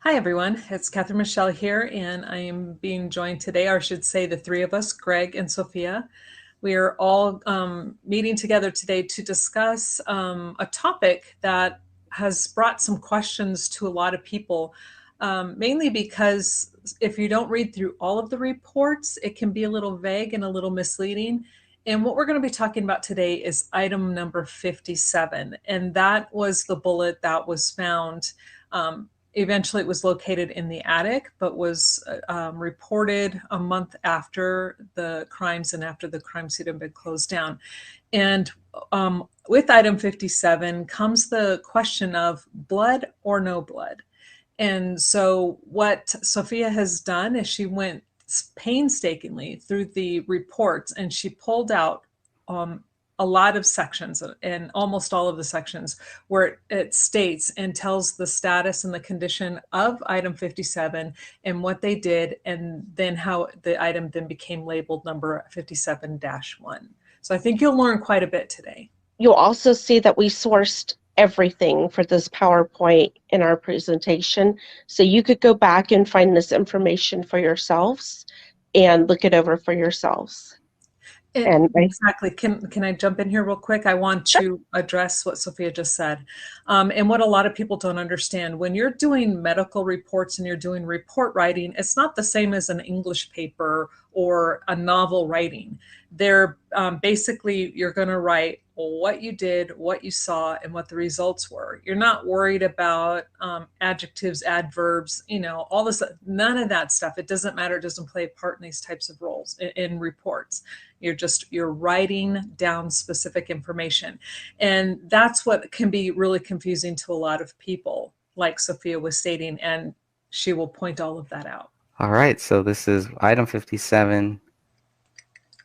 Hi, everyone. It's Catherine Michelle here, and I am being joined today, or I should say the three of us, Greg and Sophia. We are all meeting together today to discuss a topic that has brought some questions to a lot of people, mainly because if you don't read through all of the reports, it can be a little vague and a little misleading. And what we're going to be talking about today is item number 57, and that was the bullet that was found. Eventually, it was located in the attic, but was reported a month after the crimes and after the crime scene had been closed down. And with item 57 comes the question of blood or no blood. And so, what Sophia has done is she went painstakingly through the reports and she pulled out um, a lot of sections and almost all of the sections where it states and tells the status and the condition of item 57 and what they did, and then how the item then became labeled number 57-1. So I think you'll learn quite a bit today. You'll also see that we sourced everything for this PowerPoint in our presentation. So you could go back and find this information for yourselves and look it over for yourselves. Exactly. Can I jump in here real quick? I want Sure. to address what Sophia just said. And what a lot of people don't understand. When you're doing medical reports and you're doing report writing, it's not the same as an English paper or a novel writing. They're basically, you're going to write what you did, what you saw, and what the results were. You're not worried about adjectives, adverbs, all this, none of that stuff. It doesn't matter. It doesn't play a part in these types of roles in reports. You're writing down specific information. And that's what can be really confusing to a lot of people, like Sophia was stating, and she will point all of that out. All right, so this is item 57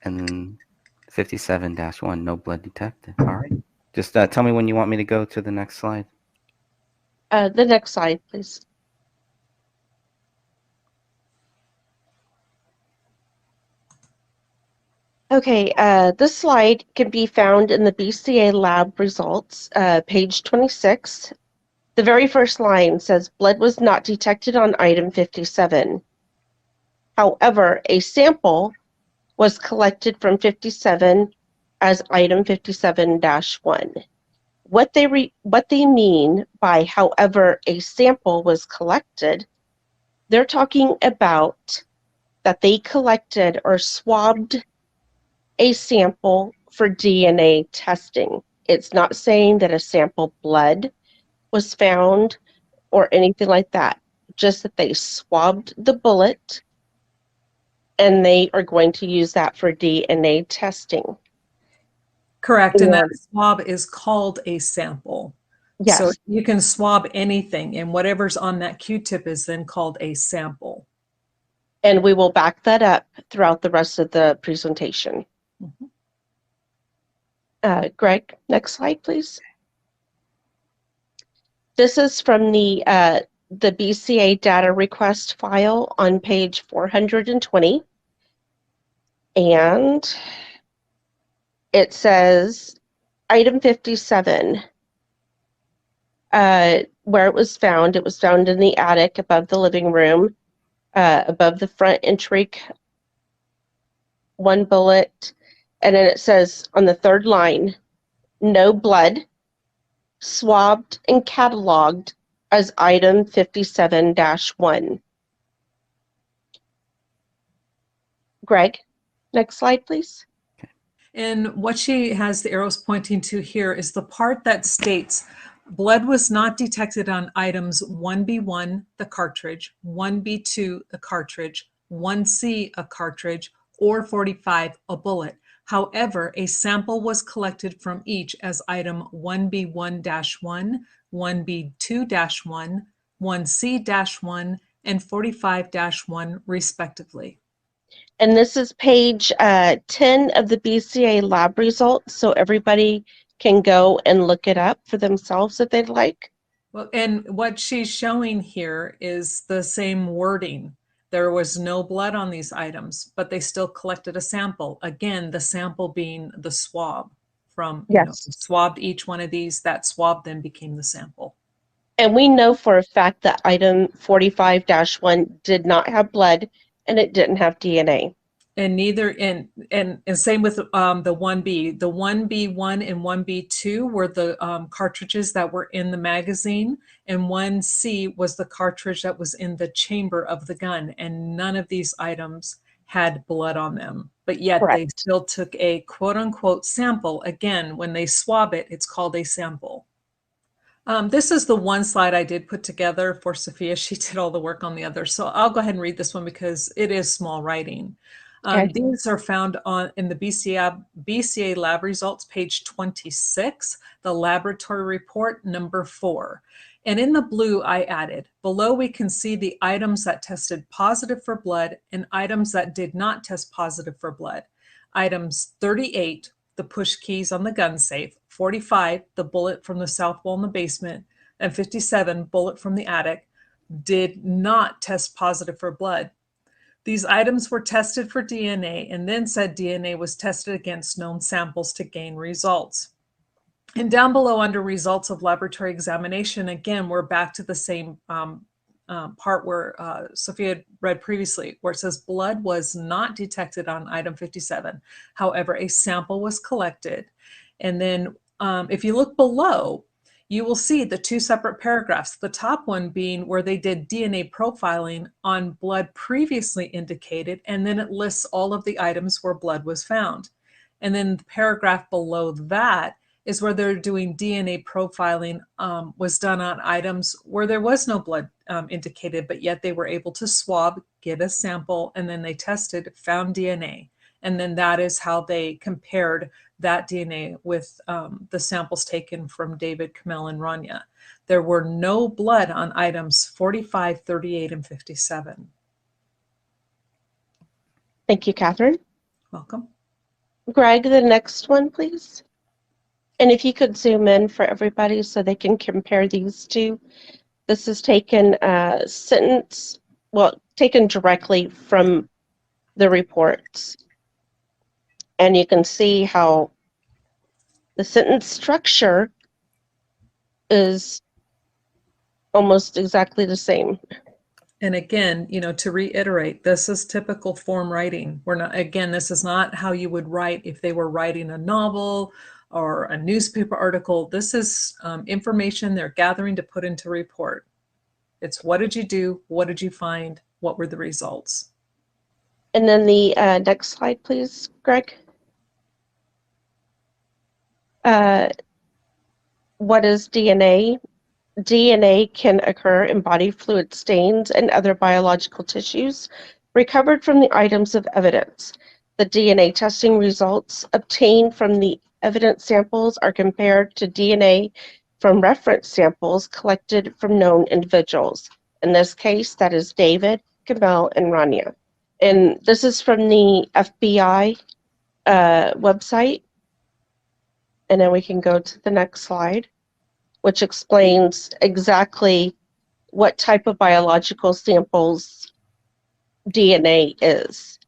and then 57-1, no blood detected. All right. Just tell me when you want me to go to the next slide. The next slide, please. Okay, this slide can be found in the BCA lab results, page 26. The very first line says blood was not detected on item 57. However, a sample was collected from 57 as item 57-1. What they mean by however a sample was collected, they're talking about that they collected or swabbed a sample for DNA testing. It's not saying that a sample blood was found or anything like that, just that they swabbed the bullet and they are going to use that for DNA testing. Correct. And that swab is called a sample. Yes. So you can swab anything, and whatever's on that Q-tip is then called a sample. And we will back that up throughout the rest of the presentation. Mm-hmm. Greg, next slide, please. This is from the BCA data request file on page 420. And it says item 57, where it was found in the attic above the living room, above the front entry, one bullet. And then it says on the third line, no blood, swabbed and cataloged as item 57-1. Greg, next slide, please. And what she has the arrows pointing to here is the part that states blood was not detected on items 1B1, the cartridge, 1B2, the cartridge, 1C, a cartridge, or 45, a bullet. However, a sample was collected from each as item 1B1-1, 1B2-1, 1C-1, and 45-1, respectively. And this is page 10 of the BCA lab results, so everybody can go and look it up for themselves if they'd like. Well, and what she's showing here is the same wording. There was no blood on these items, but they still collected a sample. Again, the sample being the swab from, Yes. Swabbed each one of these, that swab then became the sample. And we know for a fact that item 45-1 did not have blood and it didn't have DNA. And neither, and same with the 1B. The 1B1 and 1B2 were the cartridges that were in the magazine, and 1C was the cartridge that was in the chamber of the gun, and none of these items had blood on them. But yet Correct. they still took a quote unquote sample. Again, when they swab it, it's called a sample. This is the one slide I did put together for Sophia. She did all the work on the other. So I'll go ahead and read this one because it is small writing. Okay. These are found in the BCA lab results, page 26, the laboratory report number 4. And in the blue, I added, below we can see the items that tested positive for blood and items that did not test positive for blood. Items 38, the push keys on the gun safe, 45, the bullet from the south wall in the basement, and 57, bullet from the attic, did not test positive for blood. These items were tested for DNA, and then said DNA was tested against known samples to gain results. And down below under results of laboratory examination, again, we're back to the same part where Sophia read previously, where it says blood was not detected on item 57. However, a sample was collected. And then if you look below, you will see the two separate paragraphs, the top one being where they did DNA profiling on blood previously indicated, and then it lists all of the items where blood was found. And then the paragraph below that is where they're doing DNA profiling was done on items where there was no blood indicated, but yet they were able to swab, get a sample, and then they tested, found DNA. And then that is how they compared that DNA with the samples taken from David, Kamel, and Rania. There were no blood on items 45, 38, and 57. Thank you, Catherine. Welcome. Greg, the next one, please. And if you could zoom in for everybody so they can compare these two. This is taken taken directly from the reports. And you can see how the sentence structure is almost exactly the same. And again, to reiterate, this is typical form writing. This is not how you would write if they were writing a novel or a newspaper article. This is information they're gathering to put into a report. It's what did you do? What did you find? What were the results? And then the next slide, please, Greg. What is DNA? DNA can occur in body fluid stains and other biological tissues recovered from the items of evidence. The DNA testing results obtained from the evidence samples are compared to DNA from reference samples collected from known individuals. In this case, that is David, Kamel, and Rania. And this is from the FBI website. And then we can go to the next slide, which explains exactly what type of biological samples DNA is.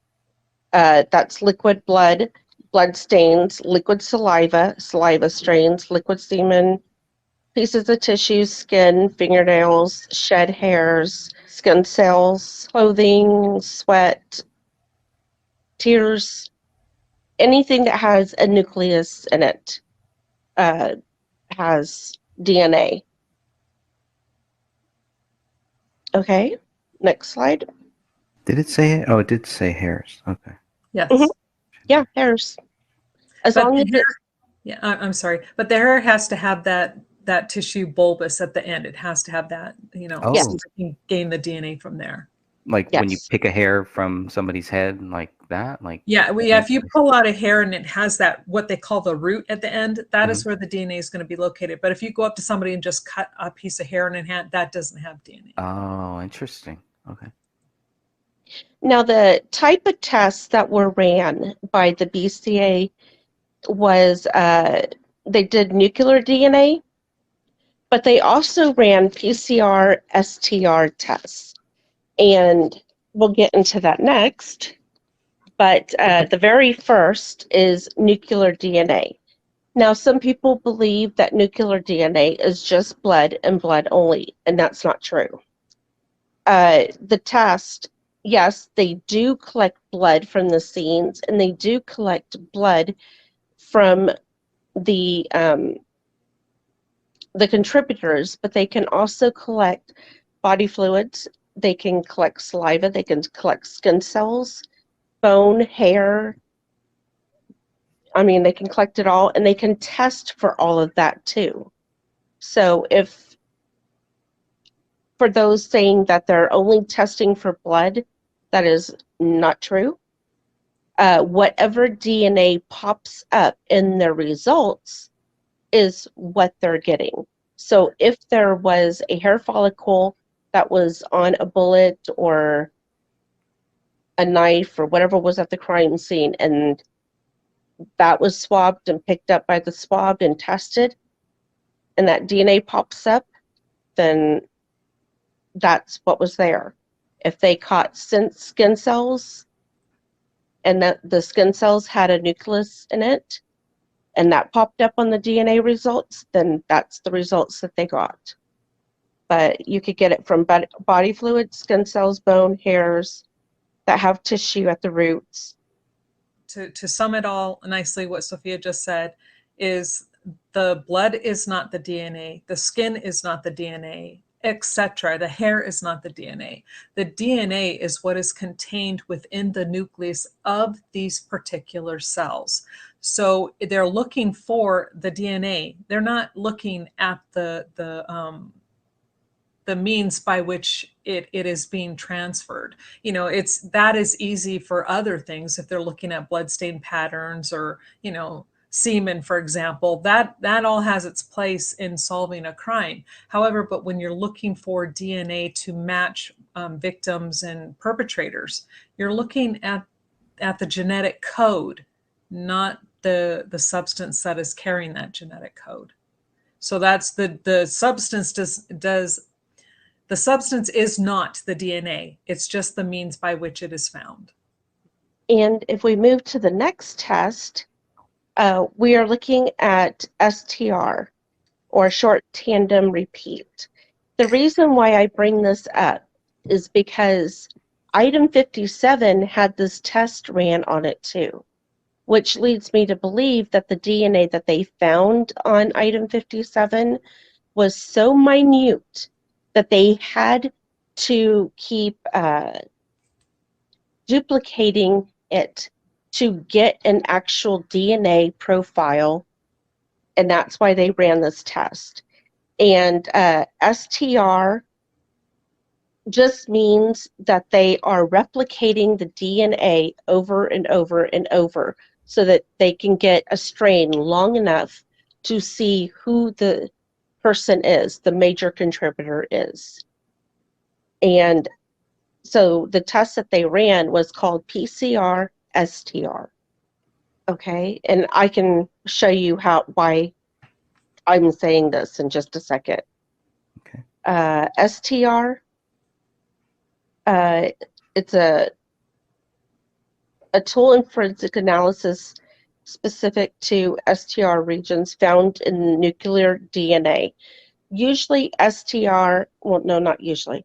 That's liquid blood, blood stains, liquid saliva, saliva strains, liquid semen, pieces of tissue, skin, fingernails, shed hairs, skin cells, clothing, sweat, tears, anything that has a nucleus in it has DNA. Okay, next slide. Did it say it? Oh, it did say hairs. Okay. Yes. Mhm. Yeah, hairs. As But long the as hair, it's yeah, I'm sorry, but the hair has to have that tissue bulbous at the end. It has to have that, Oh. Yes. so you can gain the DNA from there. Like when you Yes. pick a hair from somebody's head, like that? Yeah, if you pull out a hair and it has that, what they call the root at the end, that is Mhm. where the DNA is going to be located. But if you go up to somebody and just cut a piece of hair in a hand, that doesn't have DNA. Oh, interesting. Okay. Now, the type of tests that were ran by the BCA was they did nuclear DNA, but they also ran PCR, STR tests. And we'll get into that next. But the very first is nuclear DNA. Now, some people believe that nuclear DNA is just blood and blood only, and that's not true. The test, yes, they do collect blood from the scenes, and they do collect blood from the contributors, but they can also collect body fluids. They can collect saliva. They can collect skin cells, bone, hair. I mean, they can collect it all, and they can test for all of that too. So if, for those saying that they're only testing for blood, that is not true. Whatever DNA pops up in their results is what they're getting. So if there was a hair follicle that was on a bullet or a knife or whatever was at the crime scene, and that was swabbed and picked up by the swab and tested, and that DNA pops up, then that's what was there. If they caught skin cells and that the skin cells had a nucleus in it, and that popped up on the DNA results, then that's the results that they got. But you could get it from body fluids, skin cells, bone, hairs that have tissue at the roots. To sum it all nicely, what Sophia just said is the blood is not the DNA, the skin is not the DNA, etc. The hair is not the DNA. The DNA is what is contained within the nucleus of these particular cells. So they're looking for the DNA. They're not looking at the means by which it is being transferred. You know, that is easy for other things. If they're looking at bloodstain patterns or, you know, semen, for example, that all has its place in solving a crime. However, but when you're looking for DNA to match victims and perpetrators, you're looking at the genetic code, not the substance that is carrying that genetic code. So that's the substance the substance is not the DNA. It's just the means by which it is found. And if we move to the next test, we are looking at STR, or short tandem repeat. The reason why I bring this up is because item 57 had this test ran on it too, which leads me to believe that the DNA that they found on item 57 was so minute that they had to keep duplicating it to get an actual DNA profile, and that's why they ran this test. And STR just means that they are replicating the DNA over and over and over so that they can get a strain long enough to see who the person is, the major contributor is. And so the test that they ran was called PCR STR. Okay, and I can show you why I'm saying this in just a second. Okay. STR, it's a tool in forensic analysis specific to STR regions found in nuclear DNA. Usually STR, well, no, not usually.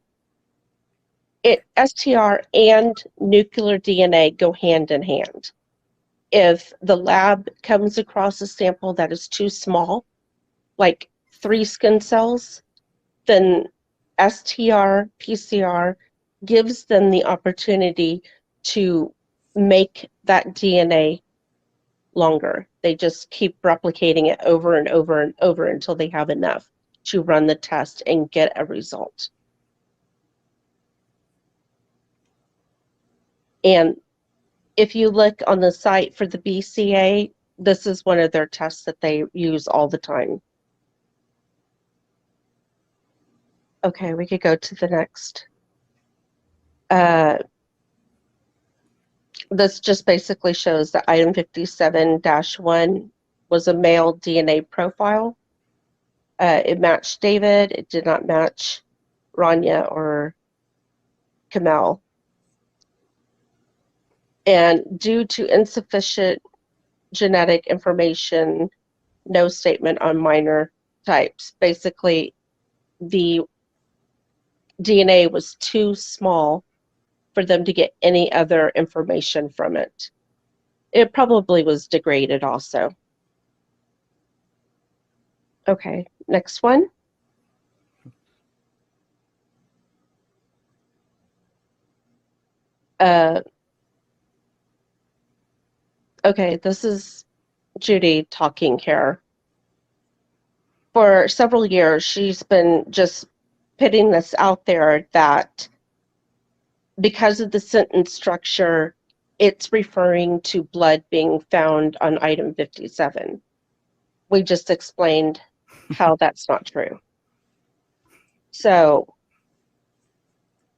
STR and nuclear DNA go hand in hand. If the lab comes across a sample that is too small, like 3 skin cells, then STR, PCR gives them the opportunity to make that DNA longer. They just keep replicating it over and over and over until they have enough to run the test and get a result. And if you look on the site for the BCA, this is one of their tests that they use all the time. Okay, we could go to the next. This just basically shows that item 57-1 was a male DNA profile. It matched David. It did not match Rania or Kamel. And due to insufficient genetic information no statement on minor types. Basically, the DNA was too small for them to get any other information from it. It probably was degraded also. Okay, next one. Okay, this is Judy talking here. For several years, she's been just putting this out there that because of the sentence structure, it's referring to blood being found on item 57. We just explained how that's not true. So,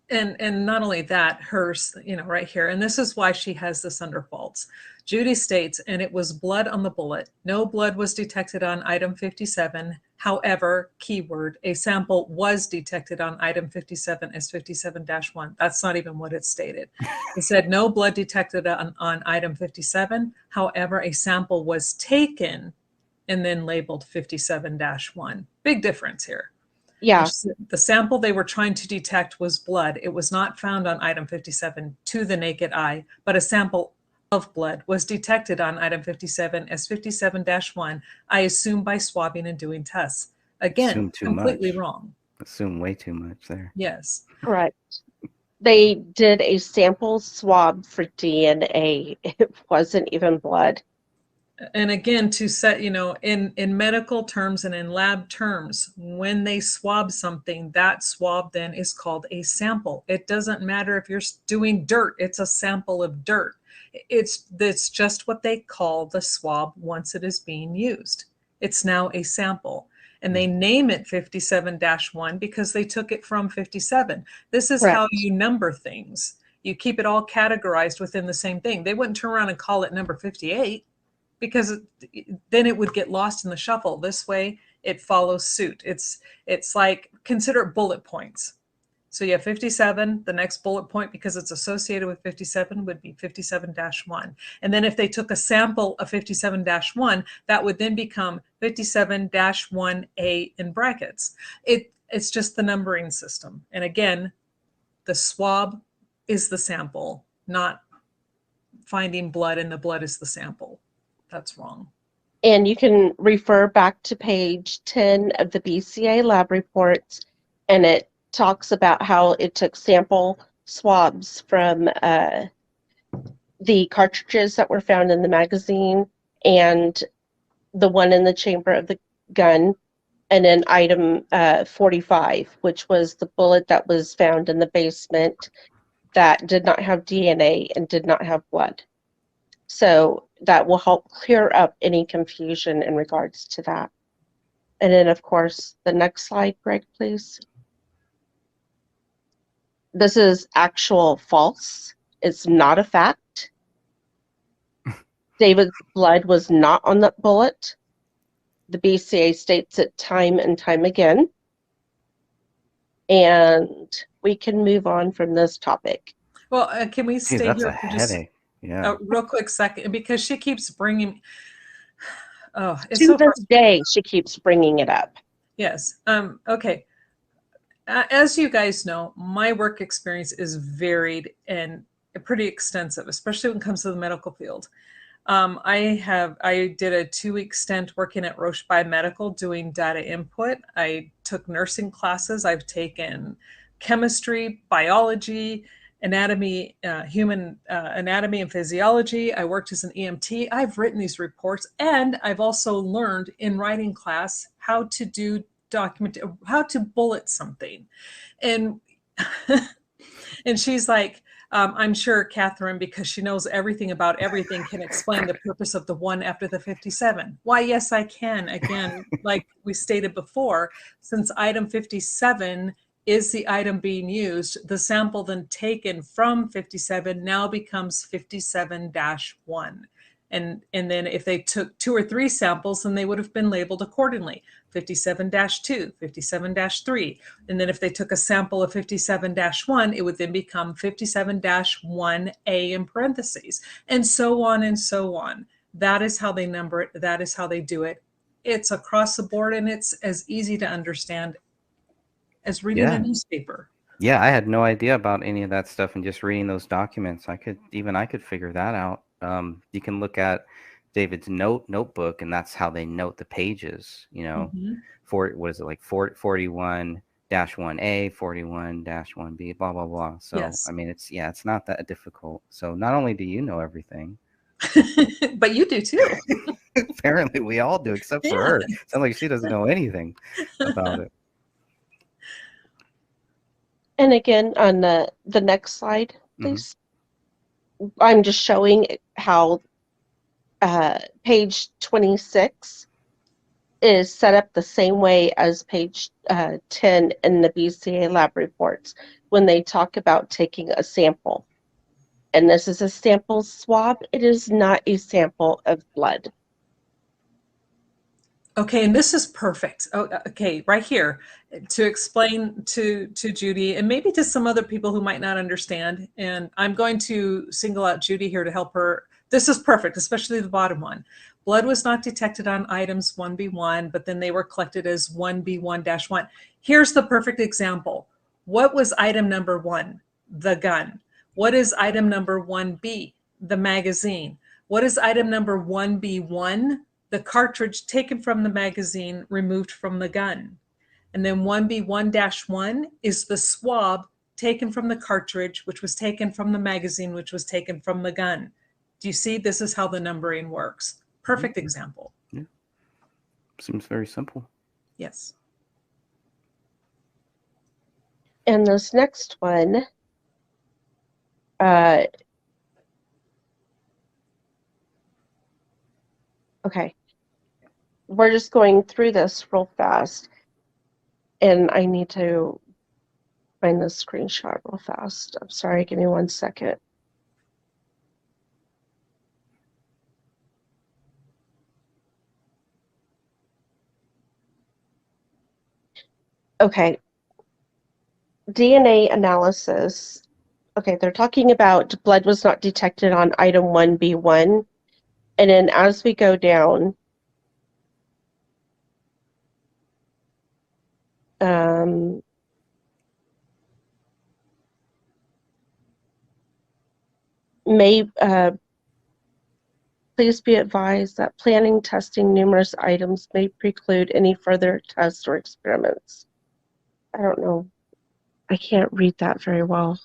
and not only that, hers, right here, and this is why she has this under faults. Judy states, and it was blood on the bullet. No blood was detected on item 57. However, keyword, a sample was detected on item 57 as 57-1. That's not even what it stated. It said no blood detected on item 57. However, a sample was taken and then labeled 57-1. Big difference here. yeah, The sample they were trying to detect was blood. It was not found on item 57 to the naked eye, but a sample of blood was detected on item 57 as 57-1, I assume by swabbing and doing tests. Again, Assume too completely much. wrong. Assume way too much there. Yes. correct. They did a sample swab for DNA. It wasn't even blood. And again, to set, in medical terms and in lab terms, when they swab something, that swab then is called a sample. It doesn't matter if you're doing dirt, it's a sample of dirt. It's just what they call the swab once it is being used. It's now a sample. And they name it 57-1 because they took it from 57. This is Correct. how you number things. You keep it all categorized within the same thing. They wouldn't turn around and call it number 58. Because then it would get lost in the shuffle. This way, it follows suit. It's like, consider it bullet points. So you have 57, the next bullet point, because it's associated with 57, would be 57-1. And then if they took a sample of 57-1, that would then become 57-1A in brackets. It's just the numbering system. And again, the swab is the sample, not finding blood and the blood is the sample. That's wrong. And you can refer back to page 10 of the BCA lab reports, and it talks about how it took sample swabs from the cartridges that were found in the magazine and the one in the chamber of the gun, and then item 45, which was the bullet that was found in the basement that did not have DNA and did not have blood. So that will help clear up any confusion in regards to that. And then, of course, the next slide, Greg, please. This is actual false. It's not a fact. David's blood was not on that bullet. The BCA states it time and time again. And we can move on from this topic. Well, can we stay that's here a for just headache. Yeah. a real quick second? Because she keeps bringing, it's To so this day, she keeps bringing it up. Yes. Okay. As you guys know, my work experience is varied and pretty extensive, especially when it comes to the medical field. I did a 2-week stint working at Roche Biomedical doing data input. I took nursing classes. I've taken chemistry, biology, anatomy, human anatomy and physiology. I worked as an EMT. I've written these reports, and I've also learned in writing class how to do how to bullet something. And and she's like, I'm sure Catherine, because she knows everything about everything, can explain the purpose of the 1 after the 57. Why, yes, I can. Again, like we stated before, since item 57 is the item being used, the sample then taken from 57 now becomes 57-1. And then if they took 2 or 3 samples, then they would have been labeled accordingly. 57-2, 57-3. And then if they took a sample of 57-1, it would then become 57-1A in parentheses, and so on and so on. That is how they number it. That is how they do it it's across the board, and it's as easy to understand as reading a newspaper. Yeah, I had no idea about any of that stuff, and just reading those documents, I could figure that out. You can look at David's notebook, and that's how they note the pages. You know, for what is it, like 41-1A, 41-1B, blah blah blah. So Yes. I mean, it's not that difficult. So not only do you know everything, but you do too. apparently we all do, except for her. Sounds like she doesn't know anything about it. And again, on the next slide, please. I'm just showing how page 26 is set up the same way as page 10 in the BCA lab reports when they talk about taking a sample. And this is a sample swab. It is not a sample of blood. Okay, and this is perfect. Oh, okay, right here to explain to Judy and maybe to some other people who might not understand. And I'm going to single out Judy here to help her. This is perfect, especially the bottom one. Blood was not detected on items 1B1, but then they were collected as 1B1-1. Here's the perfect example. What was item number 1? The gun. What is item number 1B? The magazine. What is item number 1B1? The cartridge taken from the magazine, removed from the gun. And then 1B1-1 is the swab taken from the cartridge, which was taken from the magazine, which was taken from the gun. Do you see? This is how the numbering works. Perfect example. Yeah. Seems very simple. Yes. And this next one, okay, we're just going through this real fast, and I need to find the screenshot real fast. I'm sorry, give me 1 second. Okay, DNA analysis. Okay, they're talking about blood was not detected on item 1B1, and then as we go down, please be advised that planning, testing numerous items may preclude any further tests or experiments. I don't know. I can't read that very well.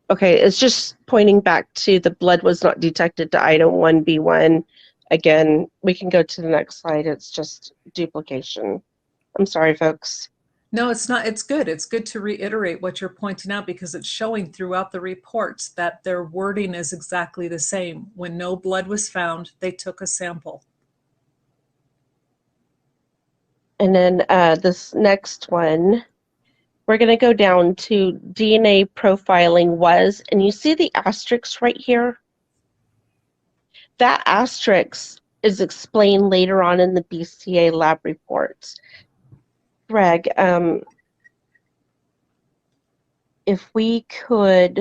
Okay, it's just pointing back to the blood was not detected to item 1B1. Again, we can go to the next slide. It's just duplication. I'm sorry, folks. No, it's not. It's good. It's good to reiterate what you're pointing out because it's showing throughout the reports that their wording is exactly the same. When no blood was found, they took a sample. And then this next one, we're going to go down to DNA profiling was, and you see the asterisk right here? That asterisk is explained later on in the BCA lab reports. Greg, if we could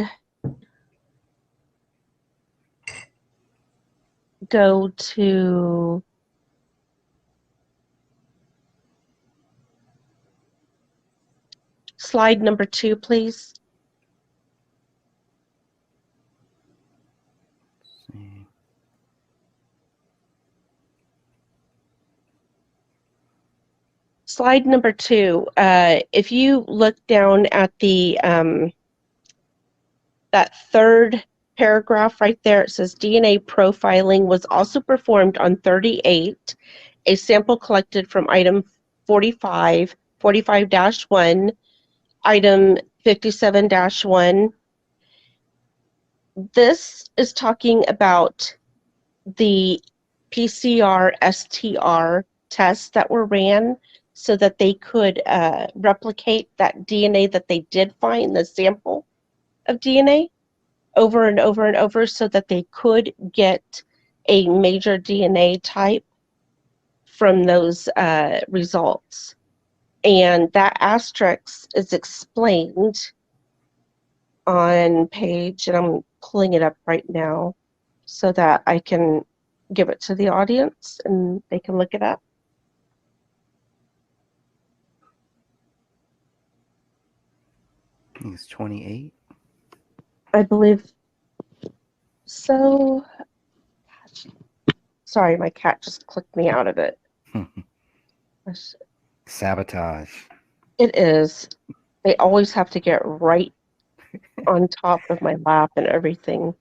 go to slide number 2, please. Slide number 2, if you look down at the that third paragraph right there, it says DNA profiling was also performed on 38, a sample collected from item 45, 45-1, item 57-1. This is talking about the PCR STR tests that were ran so that they could replicate that DNA that they did find, the sample of DNA, over and over and over so that they could get a major DNA type from those results. And that asterisk is explained on page, and I'm pulling it up right now so that I can give it to the audience and they can look it up. I think it's 28. I believe so. Gosh. Sorry, my cat just clicked me out of it. Sabotage. It is. They always have to get right on top of my lap and everything.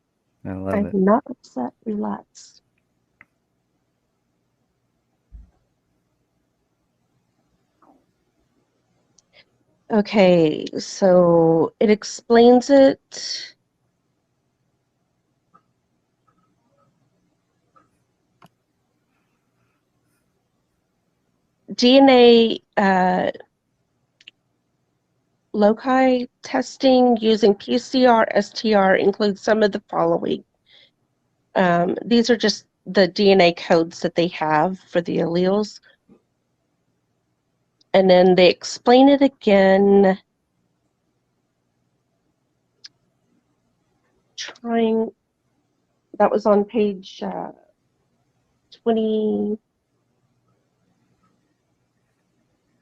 I love I'm it. not upset. Relax. Okay, so it explains it. DNA loci testing using PCR, STR includes some of the following. These are just the DNA codes that they have for the alleles. And then they explain it again, that was on page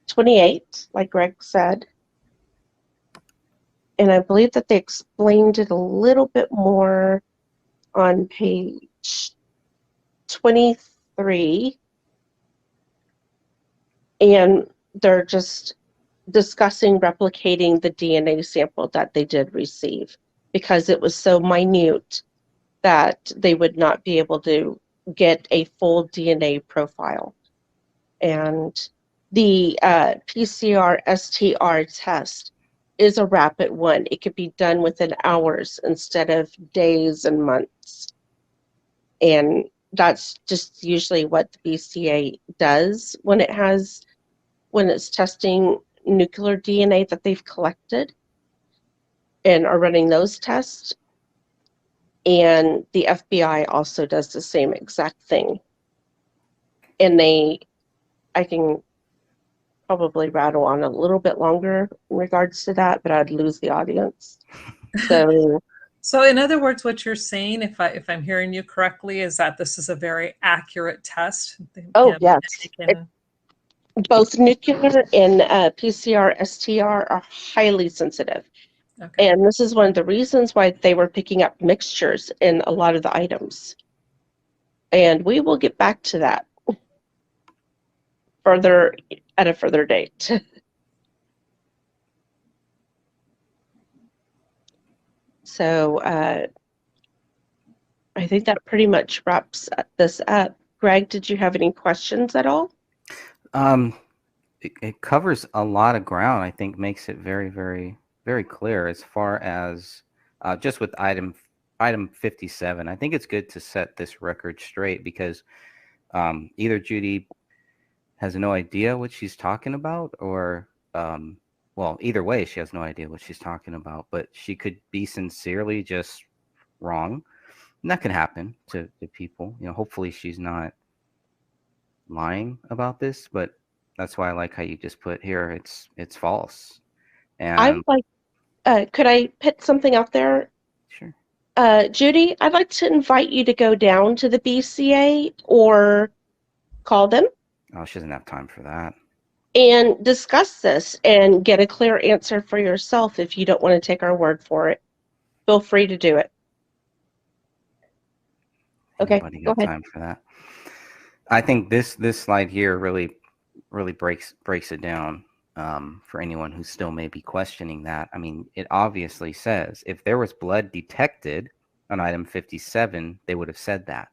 28, like Greg said. And I believe that they explained it a little bit more on page 23. And they're just discussing replicating the DNA sample that they did receive because it was so minute that they would not be able to get a full DNA profile. And the PCR STR test is a rapid one. It could be done within hours instead of days and months. And that's just usually what the BCA does when it's testing nuclear DNA that they've collected and are running those tests. And the FBI also does the same exact thing. And I can probably rattle on a little bit longer in regards to that, but I'd lose the audience. So, So in other words, what you're saying, if I'm hearing you correctly, is that this is a very accurate test. yes, They can, both nuclear and PCR STR are highly sensitive. okay. And this is one of the reasons why they were picking up mixtures in a lot of the items. And we will get back to that further at a further date. So I think that pretty much wraps this up. Greg, did you have any questions at all? It covers a lot of ground. I think makes it very, very, very clear as far as just with item 57. I think it's good to set this record straight because either Judy has no idea what she's talking about, or well, either way, she has no idea what she's talking about. But she could be sincerely just wrong, and that can happen to people. Hopefully she's not lying about this, but that's why I like how you just put here it's false. I And would like, could I put something out there? sure. Judy, I'd like to invite you to go down to the BCA or call them Oh, she doesn't have time for that. and discuss this and get a clear answer for yourself if you don't want to take our word for it. Feel free to do it. Okay, Anybody go got ahead. time for that? I think this slide here really breaks it down for anyone who still may be questioning that. I mean, it obviously says if there was blood detected on item 57, they would have said that.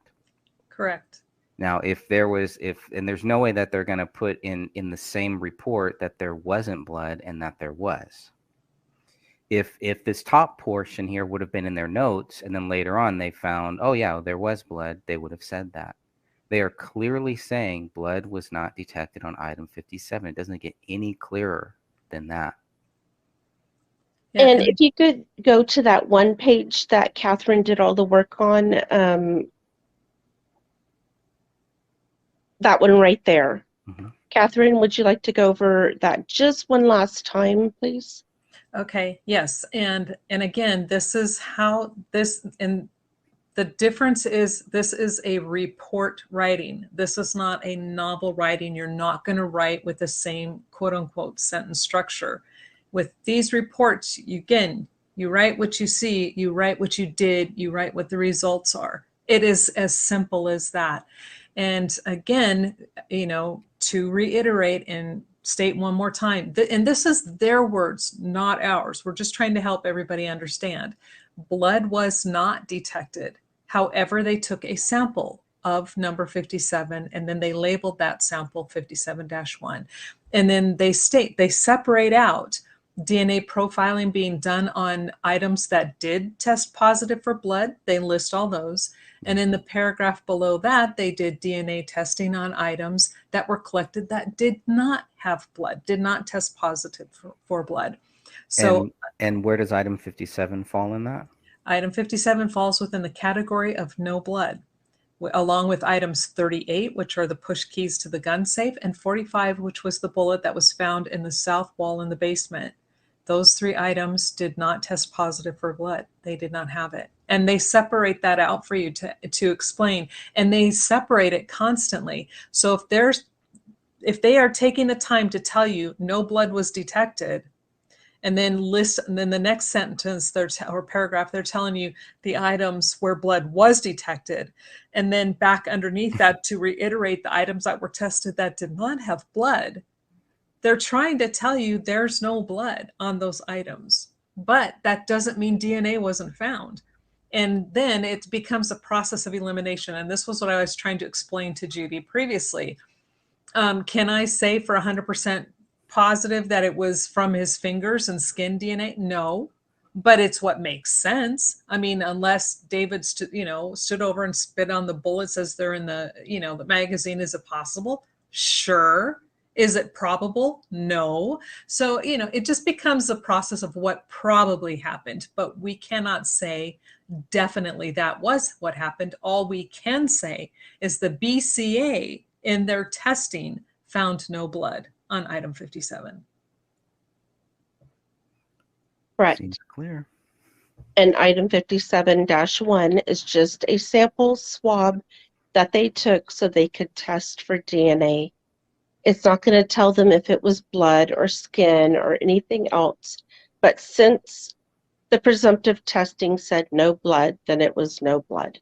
Correct. Now, and there's no way that they're going to put in the same report that there wasn't blood and that there was. If this top portion here would have been in their notes and then later on they found, oh yeah, there was blood, they would have said that. They are clearly saying blood was not detected on item 57. It doesn't get any clearer than that. Yeah, and if you could go to that one page that Catherine did all the work on, that one right there. Mm-hmm. Catherine, would you like to go over that just one last time, please? Okay, yes. And again, this is how this, and The difference is this is a report writing. This is not a novel writing. You're not going to write with the same quote unquote sentence structure. With these reports, again, you write what you see, you write what you did, you write what the results are. It is as simple as that. And again, to reiterate and state one more time, and this is their words, not ours. We're just trying to help everybody understand. Blood was not detected. However, they took a sample of number 57, and then they labeled that sample 57-1. And then they separate out DNA profiling being done on items that did test positive for blood. They list all those. And in the paragraph below that, they did DNA testing on items that were collected that did not have blood, did not test positive for blood. So, and where does item 57 fall in that? Item 57 falls within the category of no blood, along with items 38, which are the push keys to the gun safe, and 45, which was the bullet that was found in the south wall in the basement. Those 3 items did not test positive for blood. They did not have it. And they separate that out for you to explain. And they separate it constantly. So if they are taking the time to tell you no blood was detected, and then the next sentence or paragraph, they're telling you the items where blood was detected. And then back underneath that to reiterate the items that were tested that did not have blood. They're trying to tell you there's no blood on those items, but that doesn't mean DNA wasn't found. And then it becomes a process of elimination. And this was what I was trying to explain to Judy previously. Can I say for 100% positive that it was from his fingers and skin DNA? No, but it's what makes sense. I mean, unless David stood over and spit on the bullets as they're in the magazine, is it possible? Sure. Is it probable? No. So, it just becomes a process of what probably happened, but we cannot say definitely that was what happened. All we can say is the BCA in their testing found no blood on item 57. Correct. Seems clear. And item 57-1 is just a sample swab that they took so they could test for DNA. It's not going to tell them if it was blood or skin or anything else. But since the presumptive testing said no blood, then it was no blood.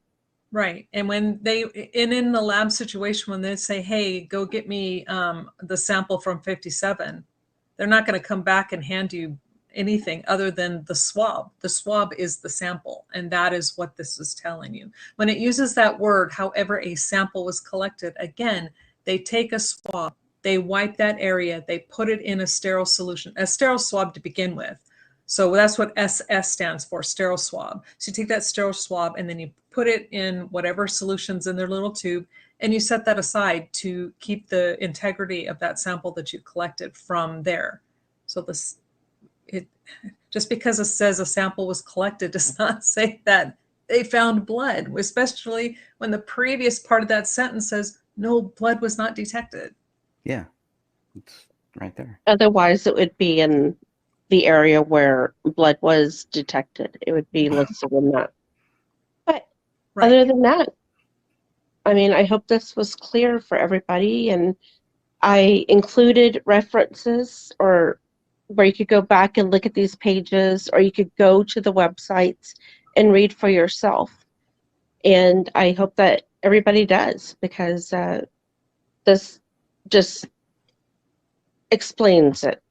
Right. And when in the lab situation, when they say, hey, go get me the sample from 57, they're not going to come back and hand you anything other than the swab. The swab is the sample. And that is what this is telling you. When it uses that word, however, a sample was collected, again, they take a swab, they wipe that area, they put it in a sterile solution, a sterile swab to begin with. So that's what SS stands for, sterile swab. So you take that sterile swab and then you put it in whatever solutions in their little tube, and you set that aside to keep the integrity of that sample that you collected from there. So just because it says a sample was collected does not say that they found blood, especially when the previous part of that sentence says no blood was not detected. Yeah, it's right there. Otherwise, it would be in the area where blood was detected. It would be listed in that. But Right. Other than that, I mean, I hope this was clear for everybody. And I included references or where you could go back and look at these pages, or you could go to the websites and read for yourself. And I hope that everybody does, because this just explains it.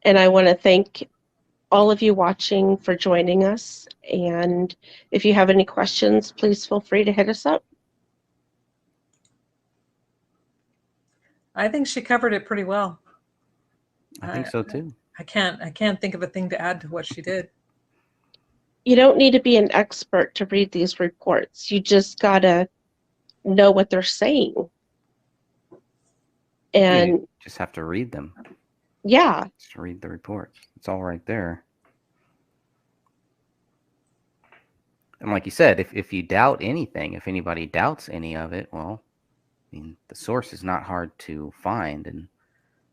And I want to thank all of you watching for joining us. And if you have any questions, please feel free to hit us up. I think she covered it pretty well. I think so too. I can't think of a thing to add to what she did. You don't need to be an expert to read these reports. You just gotta know what they're saying. And you just have to read them. Yeah. Just read the reports. It's all right there. And like you said, if you doubt anything, if anybody doubts any of it, well, I mean, the source is not hard to find. And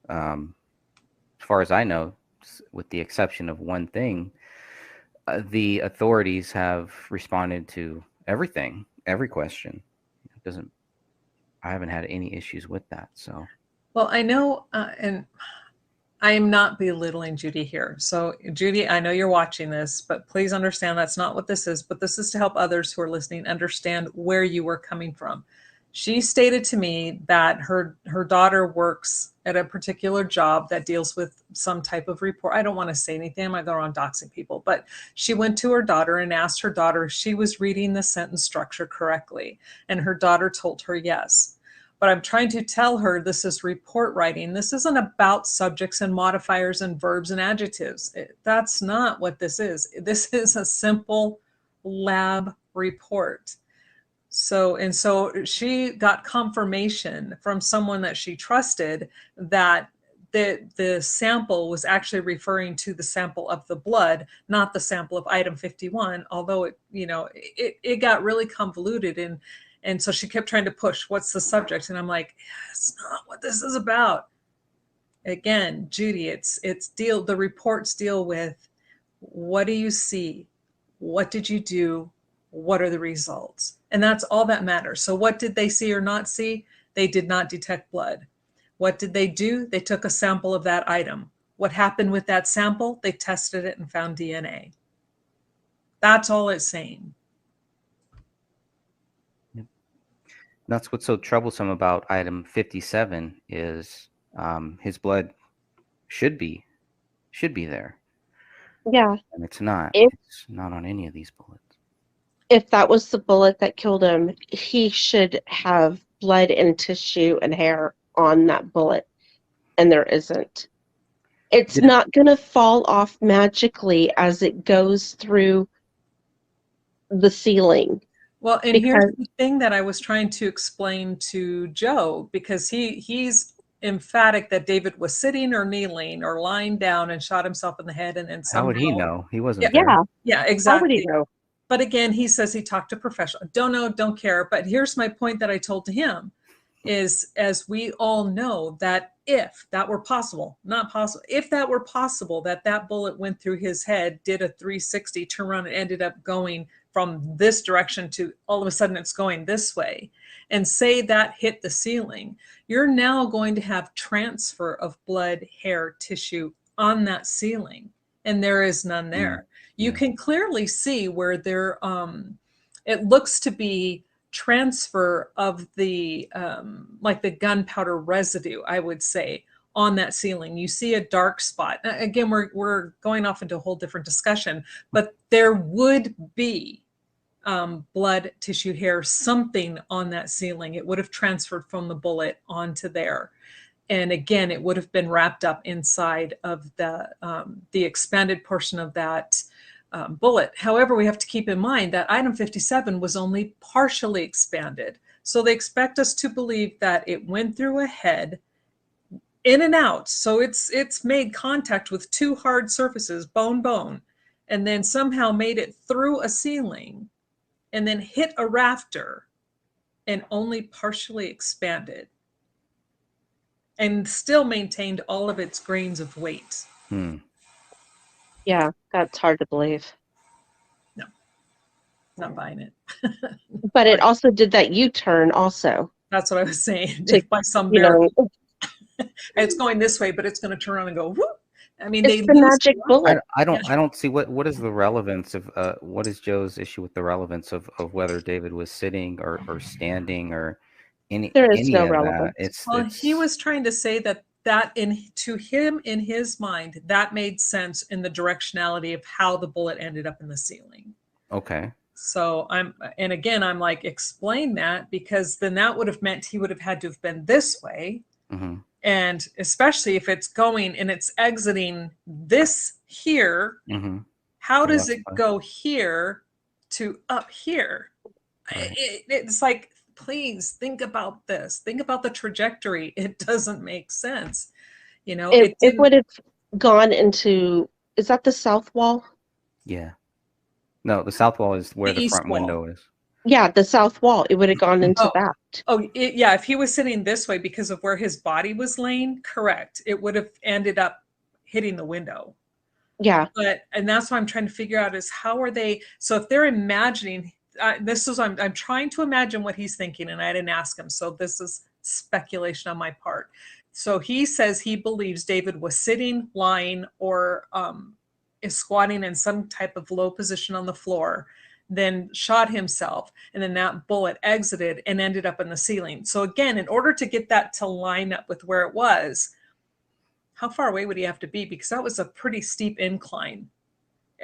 as far as I know, with the exception of one thing, the authorities have responded to everything, every question. It doesn't. I haven't had any issues with that. So. Well, I know, and I am not belittling Judy here. So, Judy, I know you're watching this, but please understand that's not what this is. But this is to help others who are listening understand where you were coming from. She stated to me that her daughter works at a particular job that deals with some type of report. I don't want to say anything. I might go around doxing people, but she went to her daughter and asked her daughter if she was reading the sentence structure correctly. And her daughter told her yes. But I'm trying to tell her this is report writing. This isn't about subjects and modifiers and verbs and adjectives. That's not what this is. This is a simple lab report. So she got confirmation from someone that she trusted that the sample was actually referring to the sample of the blood, not the sample of item 51, although it got really convoluted. And so she kept trying to push, what's the subject? And I'm like, it's not what this is about. Again, Judy, the reports deal with, what do you see? What did you do? What are the results? And that's all that matters. So what did they see or not see? They did not detect blood. What did they do? They took a sample of that item. What happened with that sample? They tested it and found DNA. That's all it's saying. Yep. That's what's so troublesome about item 57 is his blood should be there. Yeah. And it's not. If It's not on any of these bullets. if that was the bullet that killed him, he should have blood and tissue and hair on that bullet, and there isn't. It's Yeah. not going to fall off magically as it goes through the ceiling. Well, and here's the thing that I was trying to explain to Joe, because he's emphatic that David was sitting or kneeling or lying down and shot himself in the head, and then How would he know? He wasn't Yeah. there. Yeah, How would he exactly. know? But again, he says he talked to professional. Don't know, don't care. But here's my point that I told to him is, as we all know, that if that were possible, not possible, if that were possible, that bullet went through his head, did a 360 turn around and ended up going from this direction to all of a sudden it's going this way, and say that hit the ceiling, you're now going to have transfer of blood, hair, tissue on that ceiling, and there is none there. You can clearly see where there, it looks to be transfer of the, like the gunpowder residue, I would say, on that ceiling. You see a dark spot. Again, we're going off into a whole different discussion, but there would be blood, tissue, hair, something on that ceiling. It would have transferred from the bullet onto there. And again, it would have been wrapped up inside of the expanded portion of that bullet. However, we have to keep in mind that item 57 was only partially expanded. So they expect us to believe that it went through a head, in and out. So it's made contact with two hard surfaces, bone, and then somehow made it through a ceiling and then hit a rafter and only partially expanded and still maintained all of its grains of weight. Yeah, that's hard to believe. No, not buying it. But it also did that U-turn also. That's what I was saying. To, by some you miracle. know, It's going this way, but it's going to turn around and go, whoop. I mean, it's the magic bullet. I don't see what is the relevance of what is Joe's issue with the relevance of whether David was sitting or standing or There is any no of relevance. that. He was trying to say that to him, in his mind, that made sense in the directionality of how the bullet ended up in the ceiling. Okay. So I'm like, explain that, because then that would have meant he would have had to have been this way. Mm-hmm. And especially if it's going and it's exiting this here, how does it go here to up here? Right. It's like, please think about this. Think about the trajectory. It doesn't make sense. You know, it would have gone into, is that the south wall? Yeah. No, the south wall is where the front window is. Yeah, the south wall. It would have gone into that. Yeah. If he was sitting this way because of where his body was laying, correct. It would have ended up hitting the window. Yeah. And that's what I'm trying to figure out is how are they, so if they're imagining, I'm trying to imagine what he's thinking, and I didn't ask him, so this is speculation on my part. So he says he believes David was sitting, lying, or is squatting in some type of low position on the floor, then shot himself, and then that bullet exited and ended up in the ceiling. So again, in order to get that to line up with where it was, how far away would he have to be? Because that was a pretty steep incline.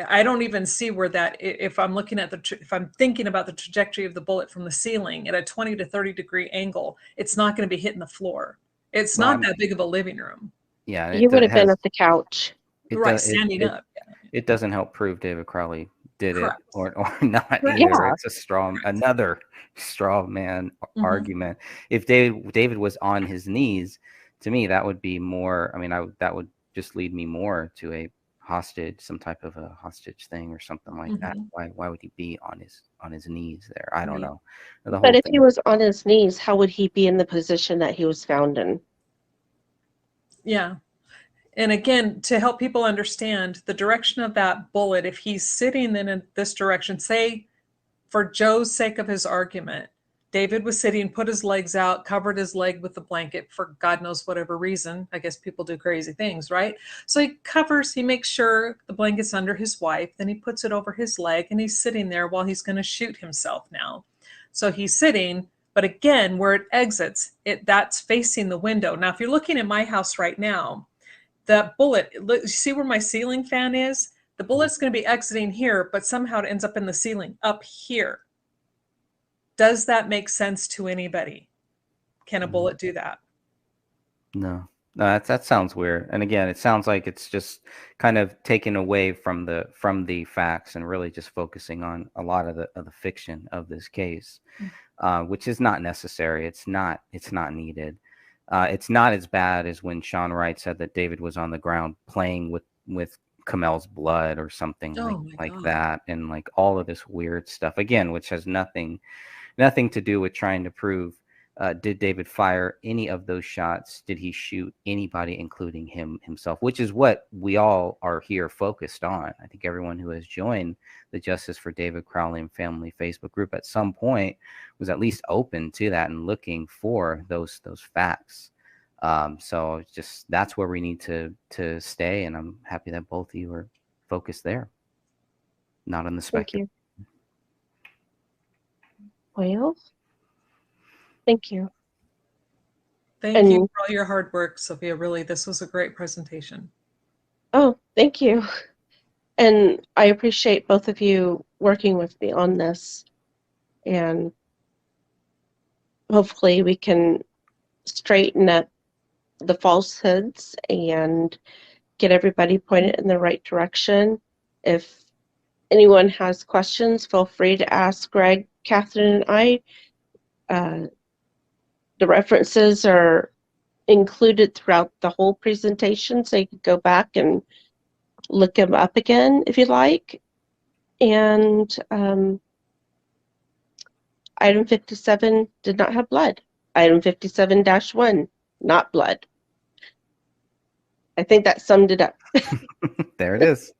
I don't even see where that, if I'm looking at if I'm thinking about the trajectory of the bullet from the ceiling at a 20 to 30 degree angle, it's not going to be hitting the floor. It's not that big of a living room. Yeah. You would have been at the couch. Right, standing up. It doesn't help prove David Crowley did Correct. it or not Correct. either. Yeah. It's another straw man argument. If David was on his knees, to me, that would be more, I mean, that would just lead me more to a hostage, some type of a hostage thing or something like that. Why would he be on his knees there? I don't know. But if he was on his knees, how would he be in the position that he was found in? Yeah. And again, to help people understand the direction of that bullet, if he's sitting in this direction, say for Joe's sake of his argument, David was sitting, put his legs out, covered his leg with the blanket for God knows whatever reason. I guess people do crazy things, right? So he makes sure the blanket's under his wife, then he puts it over his leg, and he's sitting there while he's going to shoot himself now. So he's sitting, but again, where it exits, that's facing the window. Now, if you're looking at my house right now, that bullet, you see where my ceiling fan is? The bullet's going to be exiting here, but somehow it ends up in the ceiling up here. Does that make sense to anybody? Can a bullet do that? No, that sounds weird. And again, it sounds like it's just kind of taken away from the facts and really just focusing on a lot of the fiction of this case, which is not necessary. It's not needed. It's not as bad as when Sean Wright said that David was on the ground playing with Kamel's blood or something like that, and like all of this weird stuff again, which has nothing to do with trying to prove did David fire any of those shots? Did he shoot anybody, including himself? Which is what we all are here focused on. I think everyone who has joined the Justice for David Crowley and Family Facebook group at some point was at least open to that and looking for those facts. So just that's where we need to stay, and I'm happy that both of you are focused there, not on the speculation. Well, thank you. Thank you for all your hard work, Sophia. Really, this was a great presentation. Oh, thank you. And I appreciate both of you working with me on this. And hopefully we can straighten up the falsehoods and get everybody pointed in the right direction. If anyone has questions, feel free to ask Greg, Catherine, and I. The references are included throughout the whole presentation, so you can go back and look them up again if you like. And item 57 did not have blood. Item 57-1, not blood. I think that summed it up. There it is.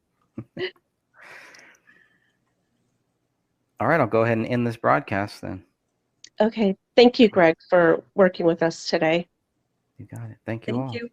All right, I'll go ahead and end this broadcast then. Okay. Thank you, Greg, for working with us today. You got it. Thank you all. Thank you.